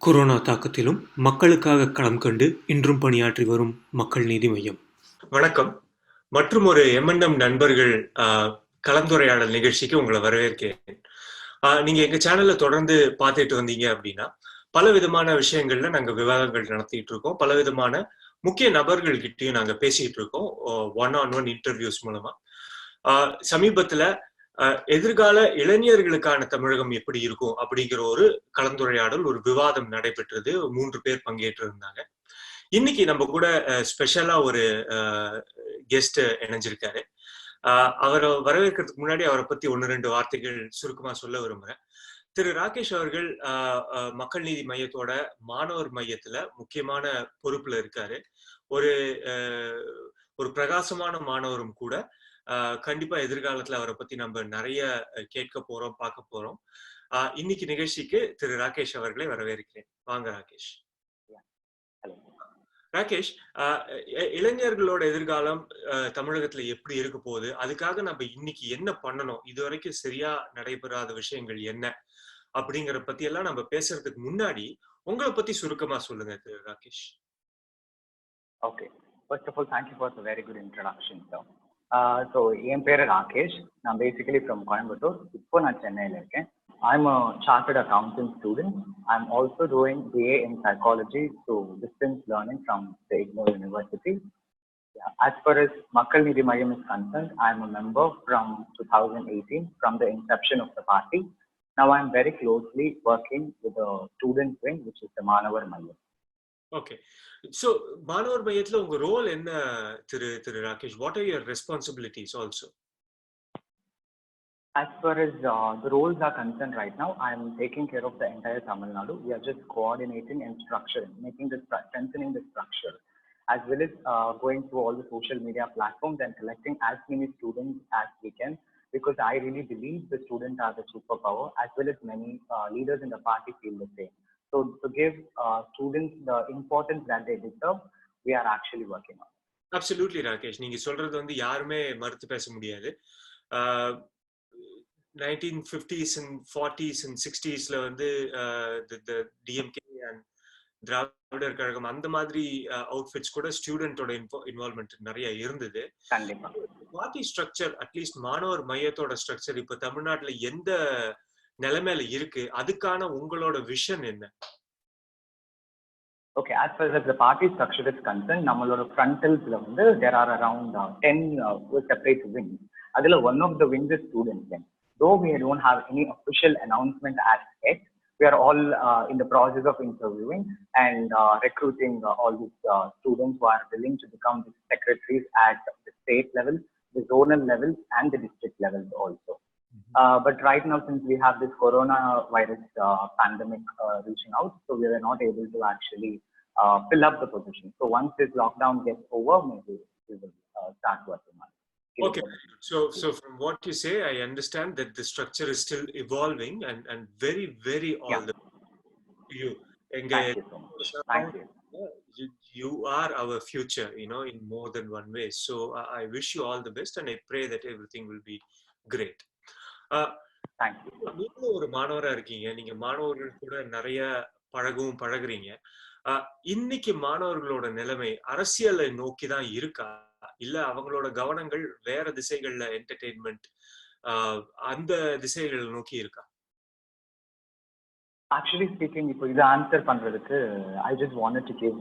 Corona தாக்கத்திலும் மக்களுக்காக களம் கண்டு இன்றும் பணியாற்றி வரும் மக்கள் நீதி மையம். வணக்கம். மற்றும் ஒரு எம்என்எம் நண்பர்கள் கலந்துரையாடல் நிகழ்ச்சிக்கு உங்களை வரவேற்கிறேன். நீங்க எங்க சேனல்ல தொடர்ந்து பார்த்துட்டு வந்தீங்க அப்படின்னா பல விதமான விஷயங்கள்ல நாங்க விவாதங்கள் நடத்திட்டு இருக்கோம். பல விதமான முக்கிய நபர்கள் கிட்டயும் நாங்க பேசிட்டு இருக்கோம், ஒன் ஆன் ஒன் இன்டர்வியூஸ் மூலமா. சமீபத்துல எதிர்கால இளைஞர்களுக்கான தமிழகம் எப்படி இருக்கும் அப்படிங்கிற ஒரு கலந்துரையாடல், ஒரு விவாதம் நடைபெற்றது. 3 பேர் பங்கேற்று இருந்தாங்க. இன்னைக்கு நம்ம கூட ஸ்பெஷலா ஒரு கெஸ்ட் இணைஞ்சிருக்காரு. அவரை வரவேற்கிறதுக்கு முன்னாடி அவரை பத்தி 1-2 வார்த்தைகள் சுருக்கமா சொல்ல விரும்புறேன். திரு ராகேஷ் அவர்கள் மக்கள் நீதி மையத்தோட மாணவர் மையத்துல முக்கியமான பொறுப்புல இருக்காரு. ஒரு ஒரு பிரகாசமான மாணவரும் கூட. கண்டிப்பா எதிர்காலத்துல அவரை பத்தி நம்ம நிறைய கேட்க போறோம், பார்க்க போறோம். இன்னைக்கு நிகழ்ச்சிக்கு திரு ராகேஷ் அவர்களை வரவேற்கிறேன். வாங்க ராகேஷ். ராகேஷ், இளைஞர்களோட எதிர்காலம் தமிழகத்துல எப்படி இருக்க போகுது, அதுக்காக நம்ம இன்னைக்கு என்ன பண்ணணும், இதுவரைக்கும் சரியா நடைபெறாத விஷயங்கள் என்ன அப்படிங்கிற பத்தி எல்லாம் நம்ம பேசுறதுக்கு முன்னாடி உங்களை பத்தி சுருக்கமா சொல்லுங்க திரு Rakesh. Okay. First of all, thank you for the very good introduction, sir. So, என் பேரு ராகேஷ். நான் basically from Coimbatore. இப்போ நான் சென்னையில இருக்கேன். I'm a chartered accountant student. I'm also doing BA in psychology through distance learning from the IGNOU University. Yeah. As far as Makkal Needhi Mayam is concerned, I'm a member from 2018, from the inception of the party. Now I'm very closely working with the student wing, which is the Manavar Mayam. Okay. So, Manavar Mayatla, unga role enna Thiru Rakesh? What are your responsibilities also? As far as the roles are concerned right now, I'm taking care of the entire Tamil Nadu. We are just coordinating and structuring, strengthening the structure, as well as going through all the social media platforms and collecting as many students as we can, because I really believe the students are the superpower, as well as many leaders in the party feel the same. So to give students the importance that they deserve, we are actually working on. Absolutely, Rakesh. நீங்க சொல்றது வந்து யாருமே மறுத்து பேச முடியாது. 1950s and 40s and 60sல வந்து the DMK and Dravidar Kazhagam அந்த மாதிரி அவுட்ஃபிட்ஸ் கூட ஸ்டூடெண்டோட இன்வால்வ்மெண்ட் நிறைய இருந்தது. கண்டிப்பா. பார்ட்டி ஸ்ட்ரக்சர், அட்லீஸ்ட் மாணவர் மையத்தோட ஸ்ட்ரக்சர் இப்ப தமிழ்நாட்டுல எந்த நிலைமையில இருக்கு, அதுக்கான உங்களோட விஷன் என்ன? Okay, as far as the party structure is concerned, நம்மளோட frontals-ல வந்து there are around 10 separate wings. அதுல one of the wings is student wing. Though we don't have any official announcement as yet, we are all in the process of interviewing and recruiting all these students who are willing to become the secretaries at the state level, the zonal levels, and the district levels also. But right now, since we have this coronavirus pandemic reaching out, so we were not able to actually fill up the position. So once this lockdown gets over, maybe we will start working on it. Okay, so from what you say, I understand that the structure is still evolving and very all the you. Thank you so much. Thank you. You are our future, in more than one way. So I wish you all the best and I pray that everything will be great. நீங்களும் ஒரு மாணவரா இருக்கீங்க, நீங்க மாணவர்கள் கூட நிறைய பழகுறீங்க. இன்னைக்கு மாணவர்களோட நிலைமை அரசியலை நோக்கிதான் இருக்கா, இல்ல அவங்களோட கவனங்கள் வேற திசைகள்ல என்டர்டெயின்மெண்ட் அந்த திசைகளை நோக்கி இருக்கா? Actually speaking, இப்போ இதை ஆன்சர் பண்றதுக்கு I just wanted to give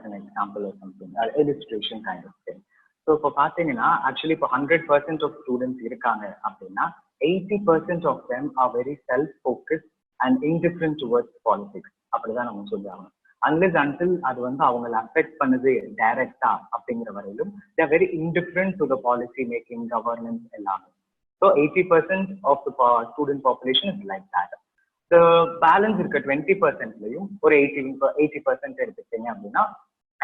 an example or something, illustration kind of thing. So இப்போ பாத்தீங்கன்னா ஆக்சுவலி இப்போ 100% of students இருக்காங்க அப்படின்னா 80% of them are very self-focused and indifferent towards politics. அப்படிதான் நம்ம சொல்லுவாங்க. Unless until அது வந்து அவங்களை அஃபெக்ட் பண்ணுது டைரக்டா அப்படிங்கிற வரையிலும் they are very indifferent to the policy making, governance எல்லாமே. So 80% of the student population is like that. The balance இருக்க 20%லயும் ஒரு 80% எடுத்துட்டீங்க அப்படின்னா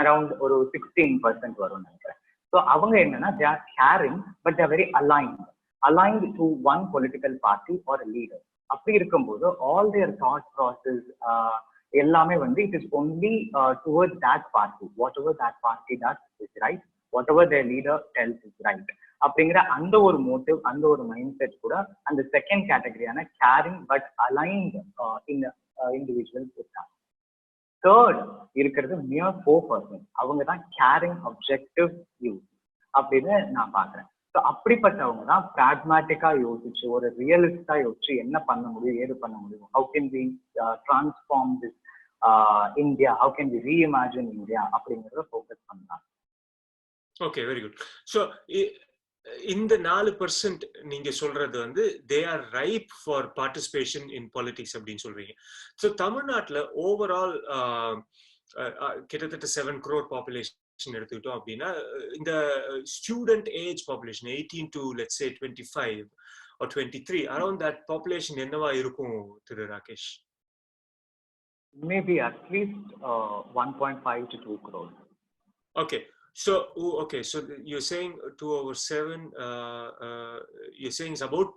அரௌண்ட் ஒரு 16% வரும்னு நினைக்கிறேன். ஸோ அவங்க என்னன்னா they are caring but they are very aligned to one political party or a leader. அப்படி இருக்கும்போது all their thought process எல்லாமே வந்து it is only towards that party. Whatever that party does is right. Whatever their leader tells is right. அப்படிங்கிற அந்த ஒரு motive, அந்த ஒரு mind set கூட அந்த செகண்ட் கேட்டகரியான கேரிங் பட் அலைன்ட் இண்டிவிஜுவல்ஸ் இருக்காங்க. தேர்ட் இருக்கிறது மியர் 4%. அவங்க தான் கேரிங் அப்ஜெக்டிவ் யூத் அப்படின்னு நான் பாக்குறேன். ஸோ அப்படிப்பட்டவங்க தான் பிராக்மேட்டிக்கா யோசிச்சு ஒரு ரியலிஸ்டா யோசிச்சு என்ன பண்ண முடியும், ஏது பண்ண முடியும், how can we transform this India, how can we reimagine India அப்படிங்கறத ஃபோக்கஸ் பண்ணலாம். Okay, very good. ஸோ இந்த 4% நீங்க சொல்றது வந்து they are ripe for participation in politics அப்படின்னு சொல்றீங்க. ஸோ தமிழ்நாட்டில் ஓவரால் கிட்டத்தட்ட 7 crore பாப்புலேஷன் எடுத்துக்கிட்டோம் அப்படின்னா, இந்த student age population 18 to let's say 25 or 23 around that population என்னவா இருக்கும் Thiru Rakesh? Maybe at least 1.5 to 2 crores. Okay. So you're saying 2/7. You're saying it's about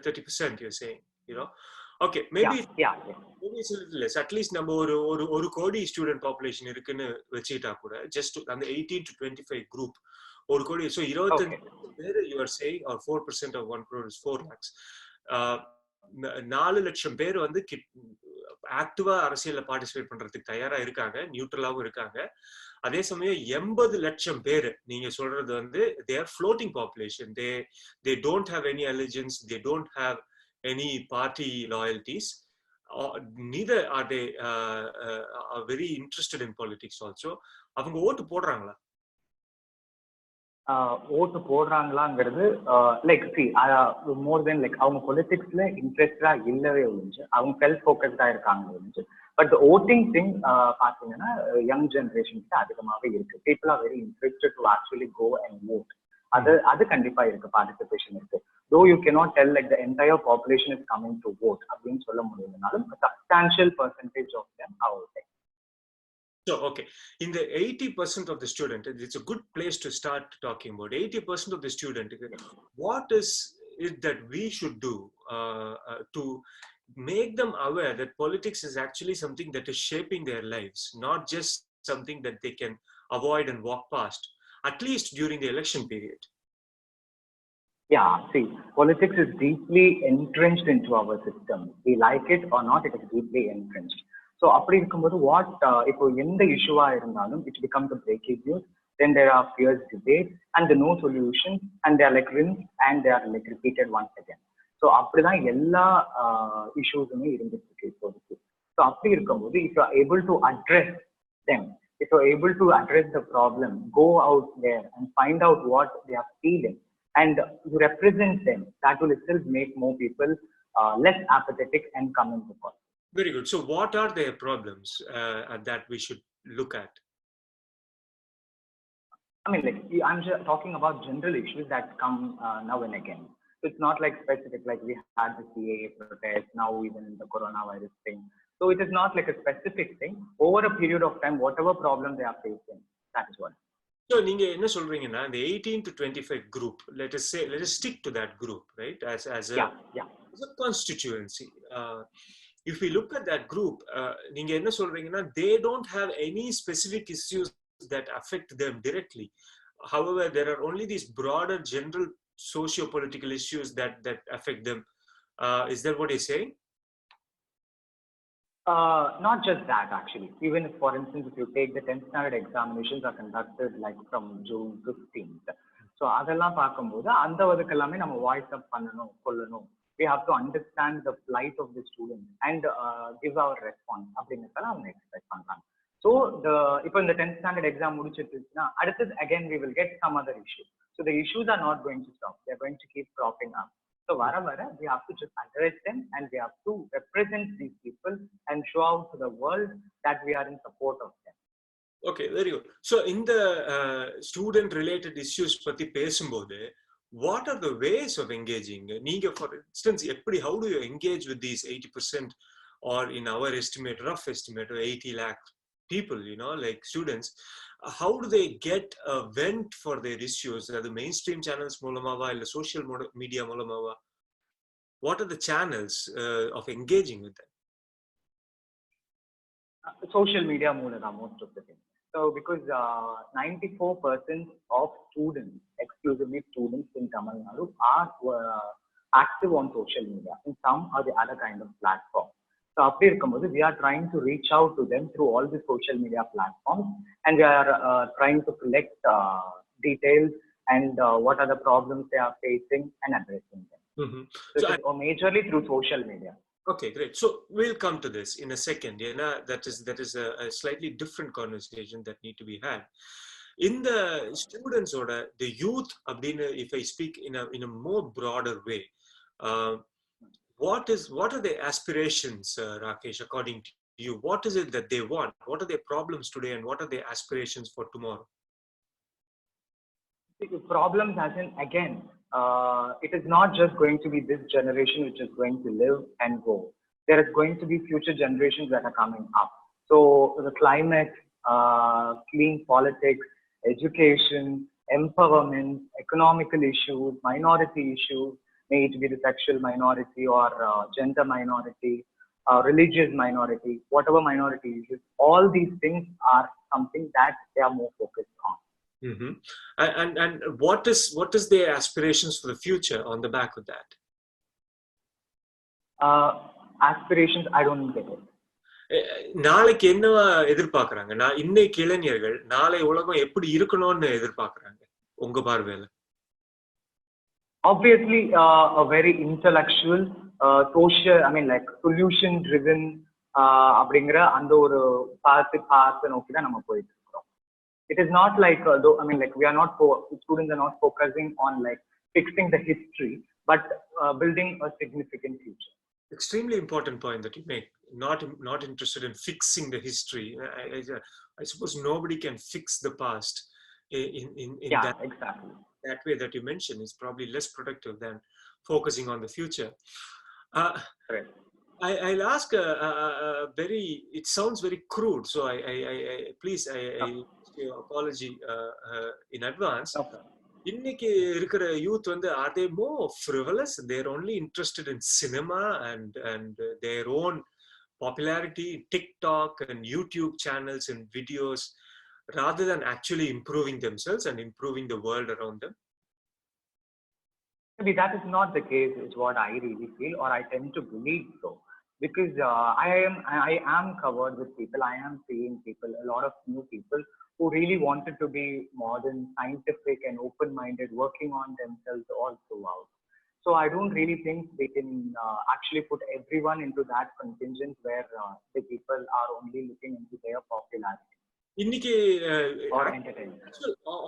30%. You're saying, you know. Okay, maybe maybe it's a little less. At least நம்ம ஒரு கோடி student population இருக்குன்னு வச்சுக்கிட்டா கூட just அந்த 18 to 25 group ஒரு கோடி. So 25 பேர் you are saying or 4% of 1 crore is 4 lakhs. 4 லட்சம் பேர் வந்து ஆக்டிவா அரசியல்ல பார்ட்டிசிபேட் பண்றதுக்கு தயாரா இருக்காங்க, நியூட்ரலாவும் இருக்காங்க. அதே சமயம் 80 லட்சம் பேர் நீங்க சொல்றது வந்து they are floating population. They don't have any allegiance, they don't have any party loyalties, neither are they are very interested in politics also. அவங்க ஓட்டு போடுறாங்களா? ஓட்டு போடுறாங்களாங்கிறது லைக் மோர் தென் லைக் அவங்க பொலிட்டிக்ஸ்ல இன்ட்ரெஸ்டா இல்லவே ஒழிஞ்சு அவங்க செல்ஃப் ஃபோக்கஸ்டா இருக்காங்க ஒழிஞ்சு. பட் ஓட்டிங் திங் பாத்தீங்கன்னா யங் ஜெனரேஷன்ஸ்க்கு அதிகமாவே இருக்கு. People are very interested to actually go and vote. அது கண்டிப்பா இருக்கு, பார்ட்டிசிபேஷன் இருக்கு. Though you cannot tell like the entire population is coming to vote அப்படின்னு சொல்ல முடியுதுனாலும் substantial percentage of them are voting. So, okay, in the 80% of the student, it's a good place to start talking about 80% of the student. What is it that we should do to make them aware that politics is actually something that is shaping their lives, not just something that they can avoid and walk past, at least during the election period? Yeah, see, politics is deeply entrenched into our system. We like it or not, it is deeply entrenched. So அப்படி இருக்கும்போது இப்போ எந்த இஷ்யூவா இருந்தாலும் it becomes a breaking news, then there are fierce debates and the no solution and they are like rinsed and they are like repeated once again. So அப்படிதான் எல்லா இஷ்யூஸுமே இருந்துட்டு இருக்கு இப்போதைக்கு. ஸோ அப்படி இருக்கும்போது if you are able to address them, if you are able to address the problem, go out there and find out what they are feeling and you represent them, that will itself make more people less apathetic and come into politics. Very good. So what are their problems that we should look at? I mean, like, I'm just talking about general issues that come now and again. So it's not like specific, like we had the CAA protest, now even the coronavirus thing. So it is not like a specific thing. Over a period of time, whatever problem they are facing, that is what. So நீங்க என்ன சொல்றீங்கன்னா இந்த 18 to 25 group, let us stick to that group, right? As a constituency. If we look at that group, நீங்க என்ன சொல்றீங்கன்னா they don't have any specific issues that affect them directly. However, there are only these broader general socio-political issues that affect them. Is that what you're saying? Not just that, actually. Even if, for instance, if you take the 10th standard examinations are conducted like from June 15th. So அதெல்லாம் பார்க்கும்போது அந்த வதுக்கெல்லாமே நம்ம voice அப் பண்ணணும், சொல்லணும். We have to understand the plight of the student and give our response. அப்படிங்கிறதெல்லாம் அவங்க expect பண்றாங்க. So இப்போ இந்த 10th standard exam முடிச்சிட்டுனா அடுத்தது again we will get some other issue. So the issues are not going to stop. They are going to keep cropping up. So vara we have to just address them and we have to represent these people and show out to the world that we are in support of them. Okay, very good. So in the student related issues பத்தி பேசும்போது what are the ways of engaging? நீங்க for instance how do you engage with these 80% or in our estimate, rough estimate of 80 lakh people, you know, like students? How do they get a vent for their issues? Are the mainstream channels மூலமாவா இல்ல social media மூலமாவா? What are the channels of engaging with them? Social media மூலமா most of the thing. So because 94% of students, exclusively students in Tamil Nadu, are active on social media in some or the other kind of platform. So அப்படி இருக்கும்போது we are trying to reach out to them through all the social media platforms, and we are trying to collect details and what are the problems they are facing and addressing them. Mhm. So So it is majorly through social media. Okay, great. So we'll come to this in a second. Yeah, that is a slightly different conversation that need to be had. In the students or the youth, if I speak in a more broader way, uh, what are their aspirations, Rakesh, according to you? What is it that they want? What are their problems today, and what are their aspirations for tomorrow? The problems as in, again, it is not just going to be this generation which is going to live and go. There is going to be future generations that are coming up. So the climate, clean politics, education, empowerment, economical issues, minority issues, may it be the sexual minority or gender minority, religious minority, whatever minority issues, all these things are something that they are more focused on. Mm-hmm. And what is their aspirations for the future on the back of that? Aspirations, I don't get it. நாளைக்கு என்னவா எதிர்பார்க்கறாங்க? இன்னைக்கு இளைஞர்கள் நாளை உலகம் எப்படி இருக்கணும்னு எதிர்பார்க்கறாங்க உங்க பார்வையில? Obviously, a very intellectual, social, I mean like solution driven அப்படிங்கிற அந்த ஒரு பார்த்து நோக்கி தான் நம்ம போயிட்டு இருக்கோம். It is not like though, I mean like we are not students are not focusing on like fixing the history, but building a significant future. Extremely important point that you make. Not interested in fixing the history. I suppose nobody can fix the past in Yeah, that, exactly. That way that you mentioned is probably less productive than focusing on the future. Correct. I'll ask a very, it sounds very crude, so please, I ask your apology in advance. Okay. இன்னைக்கு இருக்கிற youth வந்து, are they more frivolous? They're only interested in cinema and their own popularity, TikTok and YouTube channels and videos, rather than actually improving themselves and improving the world around them? Maybe that is not the case, is what I really feel, or I tend to believe so. Because I am covered with people, I am seeing people, a lot of new people who really wanted to be modern, scientific and open-minded, working on themselves all throughout. So I don't really think they can actually put everyone into that contingent where the people are only looking into their popularity. இன்னைக்கு or entertainment.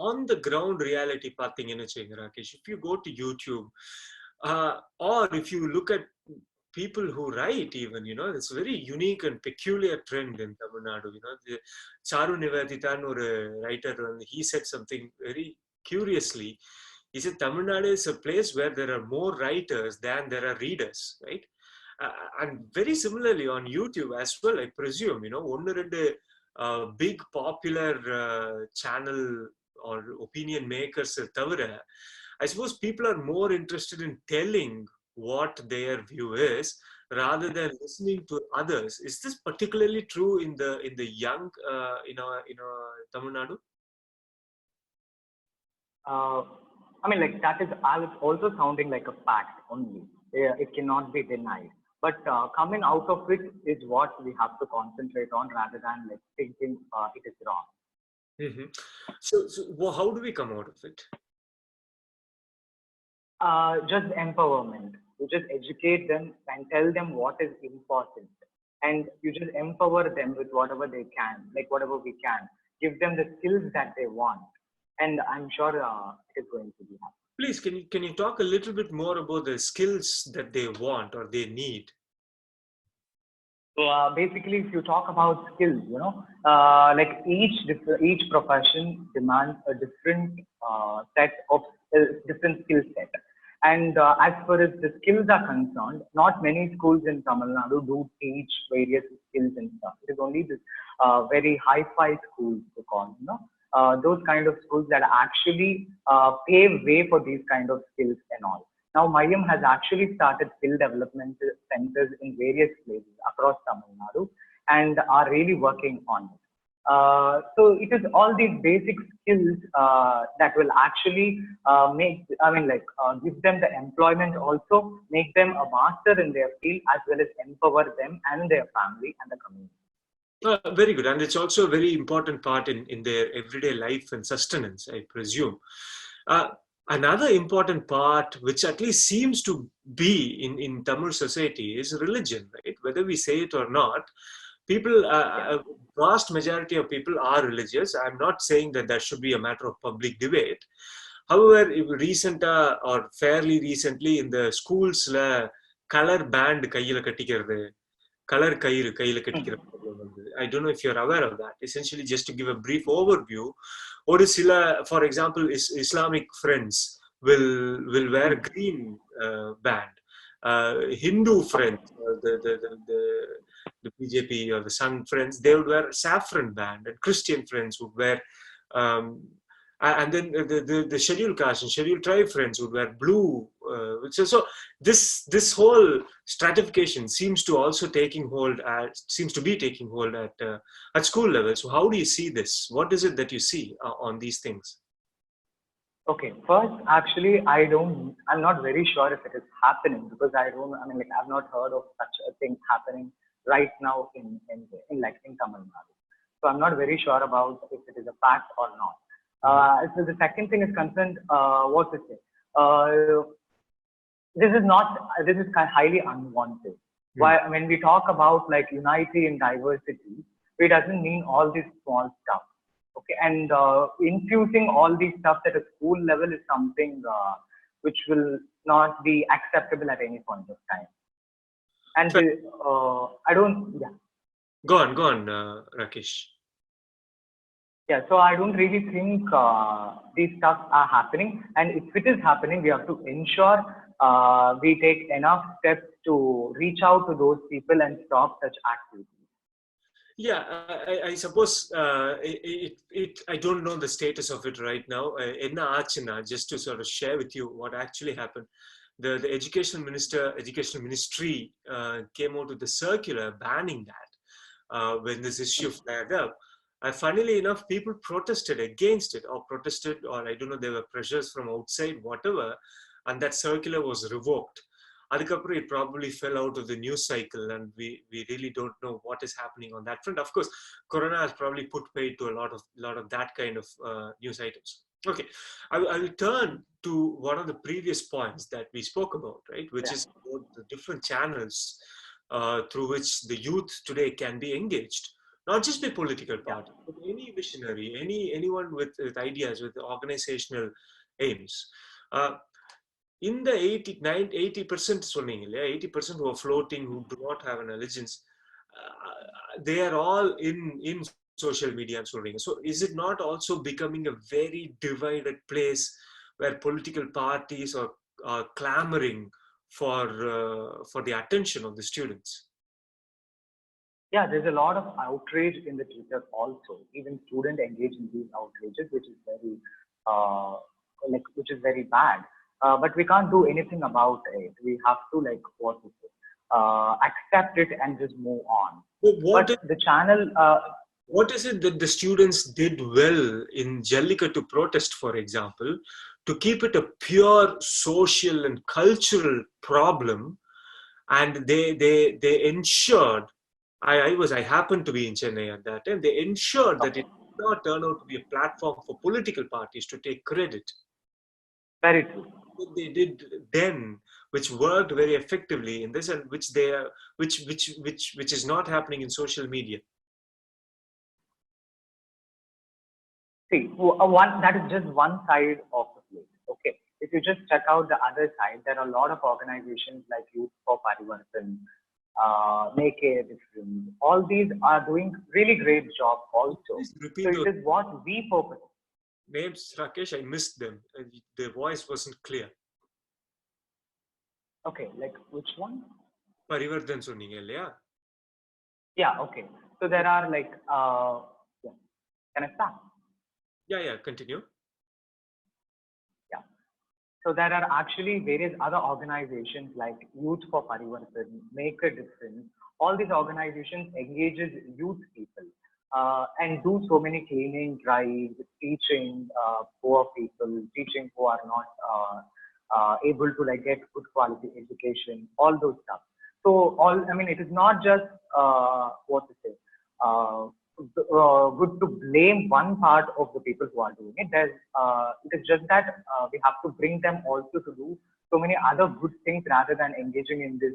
On the ground reality பாத்தீங்கன்னு வச்சுக்கோங்க Rakesh, if you go to YouTube or if you look at people who write, even, you know, it's a very unique and peculiar trend in Tamil Nadu. You know, the Charu Nivedithan, or a writer, he said something very curiously. He said Tamil Nadu is a place where there are more writers than there are readers, right? And very similarly on YouTube as well, I presume, you know, one or two big popular channel or opinion makers tavara, I suppose people are more interested in telling what their view is rather than listening to others. Is this particularly true in the young in Tamil Nadu? I mean, like that is also sounding like a fact only. It cannot be denied. But coming out of it is what we have to concentrate on, rather than like thinking it is wrong. Mm-hmm. So well, how do we come out of it? Just empowerment. You just educate them and tell them what is important, and you just empower them with whatever they can, like whatever we can. Give them the skills that they want, and I'm sure it is going to be happening. Please, can you talk a little bit more about the skills that they want or they need? So basically, if you talk about skills, you know, like each profession demands a different set of different skill set. And as far as the skills are concerned, not many schools in Tamil Nadu do teach various skills and stuff. It is only this very hi-fi schools, to call, you know, those kind of schools that actually pave way for these kind of skills and all. Now, Mayam has actually started skill development centers in various places across Tamil Nadu and are really working on it. So it is all these basic skills that will actually give them the employment, also make them a master in their field, as well as empower them and their family and the community. Very good. And it's also a very important part in their everyday life and sustenance, I presume. Another important part, which at least seems to be in Tamil society, is religion, right? Whether we say it or not, people, a vast majority of people are religious. I'm not saying that that should be a matter of public debate. However, or fairly recently in the schools, color band கையில கட்டிக்கிறது, color கயிறு கையில கட்டிக்கிற problem வந்து. I don't know if you're aware of that. Essentially, just to give a brief overview, ஒரு சில, for example, Islamic friends will wear green band. Hindu friends, the BJP or the Sun friends, they would wear saffron band, and Christian friends would wear, and then the scheduled caste and scheduled tribe friends would wear blue. So this whole stratification seems to be taking hold at school level. So how do you see this? What is it that you see on these things? Okay, first, actually, I'm not very sure if it is happening, because I've not heard of such a thing happening right now in Tamil Nadu. So I'm not very sure about if it is a fact or not. So the second thing is concerned, what to say? This is highly unwanted. Why, when we talk about like unity and diversity, it doesn't mean all this small stuff. Okay, and infusing all these stuff at a school level is something which will not be acceptable at any point of time. And I don't. Yeah. Go on, Rakesh. Yeah, so I don't really think these stuff are happening, and if it is happening, we have to ensure we take enough steps to reach out to those people and stop such activities. Yeah, I suppose I don't know the status of it right now. Enna aachina, just to sort of share with you what actually happened. The education ministry came out with a circular banning that when this issue flared up. Funnily enough, people protested against it, or I don't know, there were pressures from outside, whatever, and that circular was revoked. Adhikapura, it probably fell out of the news cycle, and we really don't know what is happening on that front. Of course, Corona has probably put paid to a lot of that kind of news items. Okay, I will turn to one of the previous points that we spoke about, right? Which is about the different channels through which the youth today can be engaged. Not just by political party, but any visionary, anyone with ideas, with organizational aims. In the 80% சொன்னீங்க இல்லையா, 80% who are floating, who do not have an allegiance, they are all in social media and சொல்றீங்க. So is it not also becoming a very divided place where political parties are clamoring for the attention of the students? Yeah, there's a lot of outrage in the Twitter also. Even students engage in these outrages, which is very bad. But we can't do anything about it. We have to accept it and just move on. The channel. What is it that the students did well in Jallikattu protest, for example, to keep it a pure social and cultural problem, and they ensured. I happened to be in Chennai at that time. They ensured that it did not turn out to be a platform for political parties to take credit. Very true. What they did then, which worked very effectively in this, and which is not happening in social media. See, that is just one side of the plate. Okay, if you just check out the other side, there are a lot of organizations like Youth for Parivartan, Make a Difference. All these are doing really great job also. So it is what we focus on. Names, Rakesh, I missed them. Their voice wasn't clear. Okay, like which one? Parivartan சொன்னீங்க இல்லையா? Yeah, okay. So there are can I start? Yeah, continue. Yeah. So there are actually various other organizations like Youth for Parivartan, Make a Difference. All these organizations engages youth people. and do so many cleaning drives, teaching poor people, teaching who are not able to like get good quality education, all those stuff. So all, I mean, it is not just what to say. Good to blame one part of the people who are doing it. It is just that we have to bring them also to do so many other good things rather than engaging in this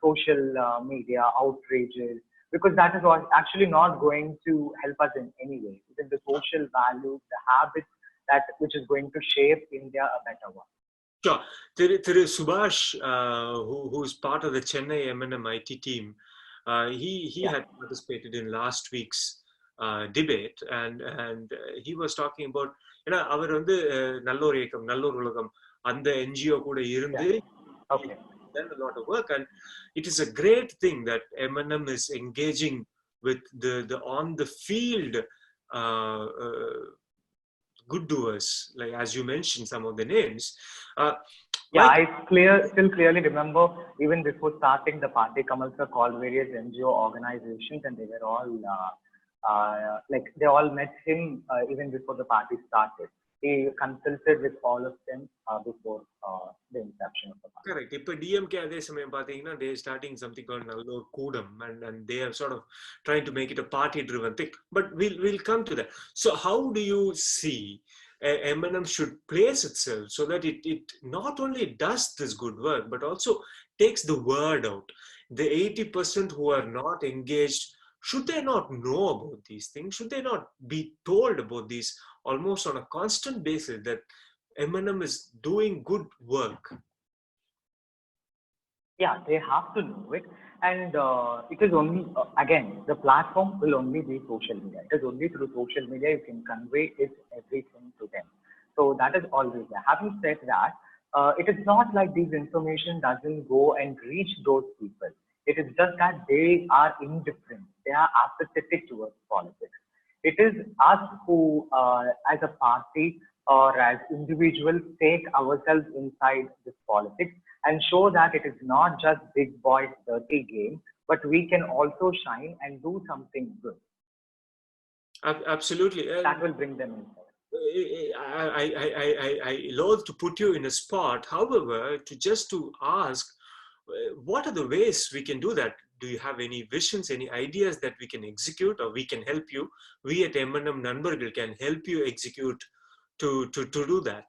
social media outrages, because that is what actually not going to help us in any way. It is the social values, the habits that which is going to shape India a better one. Sure. Thiru Subhash, who's part of the Chennai M&M IT team, he had participated in last week's debate, and he was talking about, அவர் வந்து நல்லோர் இயக்கம் நல்லோர் உலகம் அந்த NGO கூட இருந்து done a lot of work, and it is a great thing that M&M is engaging with the on the field good doers, like as you mentioned some of the names. I still clearly remember, even before starting the party, Kamal sir called various NGO organizations, and they were all like they all met him even before the party started. He consulted with all of them before the inception of the party. Correct. If DMK adhe samayam pathina, they are starting something called Nallur Koodam, and they are sort of trying to make it a party driven thing. But we'll come to that. So how do you see M&M should place itself so that it not only does this good work but also takes the word out? The 80% who are not engaged, should they not know about these things? Should they not be told about these almost on a constant basis that M&M is doing good work? Yeah, they have to know it. And it is only, again, the platform will only be social media. It is only through social media you can convey everything to them. So that is always there. Having said that, it is not like this information doesn't go and reach those people. It is just that they are indifferent. They are apathetic towards politics. It is us who, as a party or as individuals, take ourselves inside this politics and show that it is not just big boys dirty game, but we can also shine and do something good. Absolutely. That will bring them inside. I loathe to put you in a spot. However, to ask, what are the ways we can do that? Do you have any visions, any ideas that we can execute, or we can help you? We at M&M Nanbargal can help you execute to do that.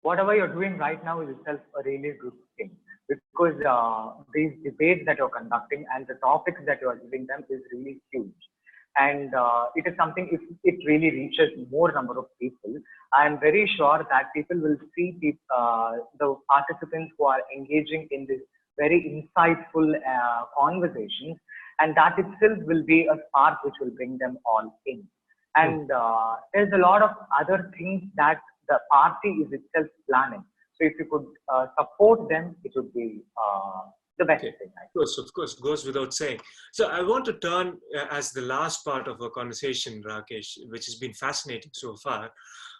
Whatever you're doing right now is itself a really good thing, because these debates that you're conducting and the topics that you're giving them is really huge. And it is something, if it really reaches more number of people, I'm very sure that people will see the participants who are engaging in this very insightful conversations, and that itself will be a spark which will bring them all in. And there's a lot of other things that the party is itself planning. So if you could support them, it would be the best thing. Of course, goes without saying. So I want to turn as the last part of our conversation, Rakesh, which has been fascinating so far.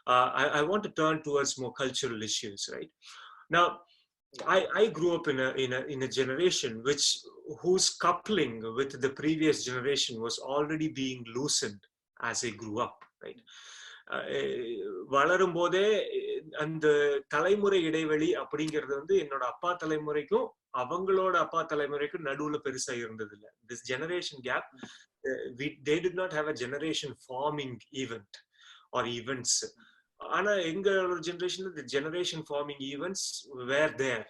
I want to turn towards more cultural issues, right? Now, I grew up in a generation whose coupling with the previous generation was already being loosened as I grew up, right? வளரும் போதே அந்த தலைமுறை இடைவெளி அப்படிங்கிறது வந்து என்னோட அப்பா தலைமுறைக்கும் அவங்களோட அப்பா தலைமுறைக்கும் நடுவுல பெருசா இருந்தது இல்ல. This generation gap, they did not have a generation forming event or events. ஆனா எங்களோட ஜெனரேஷன்ல the generation forming events were there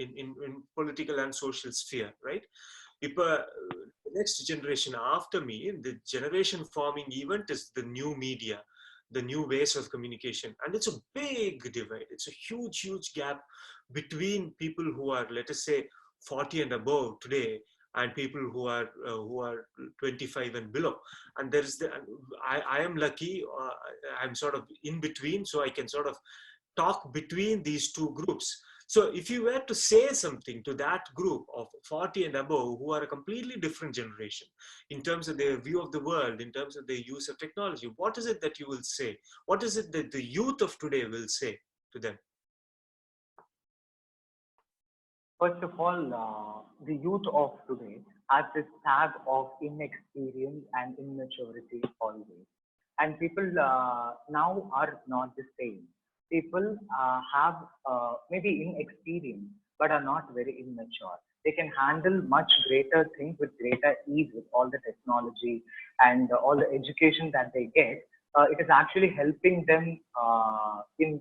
in political and social sphere, right? இப்ப next generation after me, the generation forming event is the new media, the new ways of communication, and it's a big divide. It's a huge gap between people who are, let us say, 40 and above today and people who are 25 and below. And there is I am lucky, I'm sort of in between, so I can sort of talk between these two groups. So if you were to say something to that group of 40 and above who are a completely different generation in terms of their view of the world, in terms of their use of technology, what is it that you will say? What is it that the youth of today will say to them? First of all, the youth of today has this tag of inexperience and immaturity always. And people now are not the same. People have maybe inexperience, but are not very immature. They can handle much greater things with greater ease with all the technology and all the education that they get. It is actually helping them in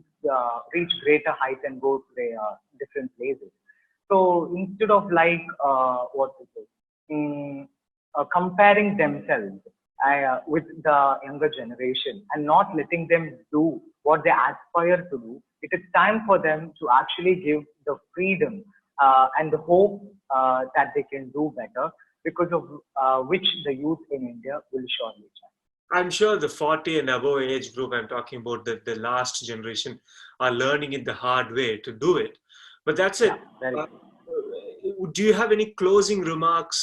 reach greater heights and go to their different places. So instead of like what to say, comparing themselves with the younger generation and not letting them do what they aspire to do, it is time for them to actually give the freedom and the hope that they can do better, because of which the youth in India will surely change. I'm sure the 40 and above age group I'm talking about, the last generation, are learning it the hard way to do it. But that's it. Do you have any closing remarks,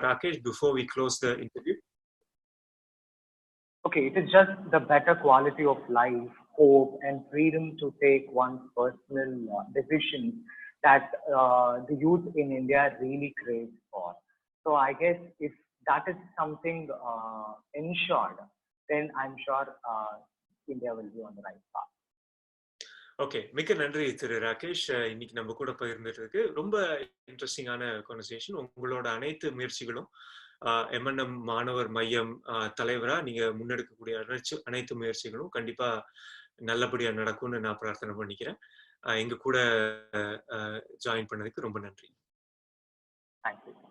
Rakesh, before we close the interview? Okay, it is just the better quality of life, hope, and freedom to take one's personal decisions that the youth in India really craves for. So I guess if that is something ensured, then I'm sure India will be on the right path. Okay, மிக்க நன்றி திரு ராகேஷ். இன்னைக்கு நம்ம கூட பகிர்ந்துட்டு ரொம்ப இன்ட்ரெஸ்டிங்கான conversation. உங்களோட அனைத்து முயற்சிகளும் எம்என்எம் மாணவர் மையம் தலைவரா நீங்க முன்னெடுக்கக்கூடிய அனைத்து முயற்சிகளும் கண்டிப்பா நல்லபடியா நடக்கும்னு நான் பிரார்த்தனை பண்ணிக்கிறேன். எங்க கூட ஜாயின் பண்ணதுக்கு ரொம்ப நன்றி. Thank you.